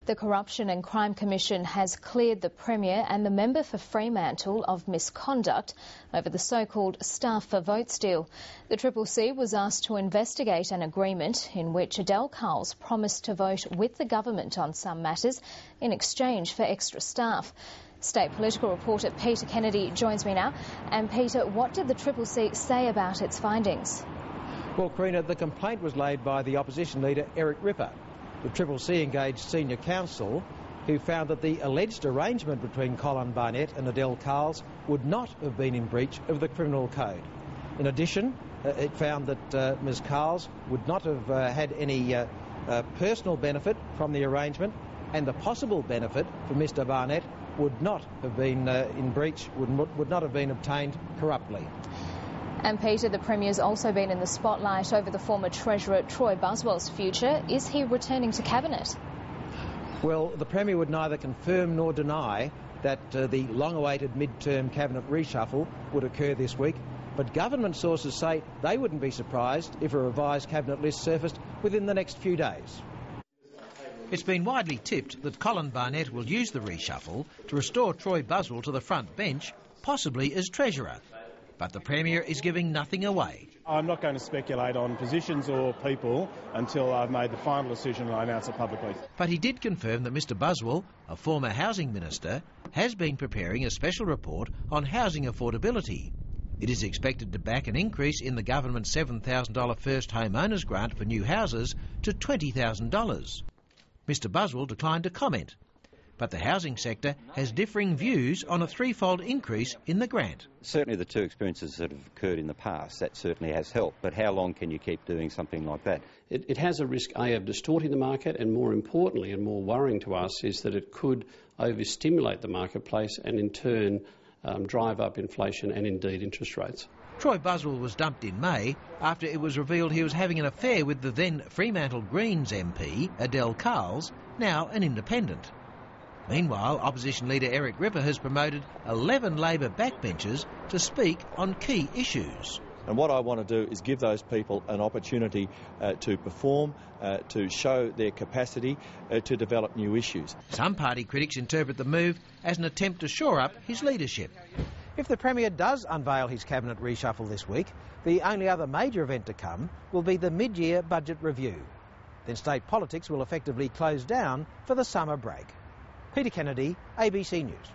The Corruption and Crime Commission has cleared the Premier and the member for Fremantle of misconduct over the so-called Staff for Votes deal. The CCC was asked to investigate an agreement in which Adele Carles promised to vote with the government on some matters in exchange for extra staff. State political reporter Peter Kennedy joins me now. And Peter, what did the CCC say about its findings? Well, Karina, the complaint was laid by the opposition leader Eric Ripper. The CCC engaged senior counsel who found that the alleged arrangement between Colin Barnett and Adele Carles would not have been in breach of the criminal code. In addition, it found that Ms Carles would not have had any personal benefit from the arrangement, and the possible benefit for Mr Barnett would not have been in breach, would not have been obtained corruptly. And Peter, the Premier's also been in the spotlight over the former Treasurer Troy Buswell's future. Is he returning to Cabinet? Well, the Premier would neither confirm nor deny that the long-awaited mid-term Cabinet reshuffle would occur this week, but government sources say they wouldn't be surprised if a revised Cabinet list surfaced within the next few days. It's been widely tipped that Colin Barnett will use the reshuffle to restore Troy Buswell to the front bench, possibly as Treasurer. But the Premier is giving nothing away. I'm not going to speculate on positions or people until I've made the final decision and I announce it publicly. But he did confirm that Mr Buswell, a former housing minister, has been preparing a special report on housing affordability. It is expected to back an increase in the government's $7,000 first home owners grant for new houses to $20,000. Mr Buswell declined to comment. But the housing sector has differing views on a threefold increase in the grant. Certainly the two experiences that have occurred in the past, that certainly has helped. But how long can you keep doing something like that? It has a risk, A, of distorting the market, and more importantly and more worrying to us is that it could overstimulate the marketplace and in turn drive up inflation and indeed interest rates. Troy Buswell was dumped in May after it was revealed he was having an affair with the then Fremantle Greens MP, Adele Carles, now an independent. Meanwhile, opposition leader Eric Ripper has promoted 11 Labor backbenchers to speak on key issues. And what I want to do is give those people an opportunity to perform, to show their capacity to develop new issues. Some party critics interpret the move as an attempt to shore up his leadership. If the Premier does unveil his Cabinet reshuffle this week, the only other major event to come will be the mid-year budget review. Then state politics will effectively close down for the summer break. Peter Kennedy, ABC News.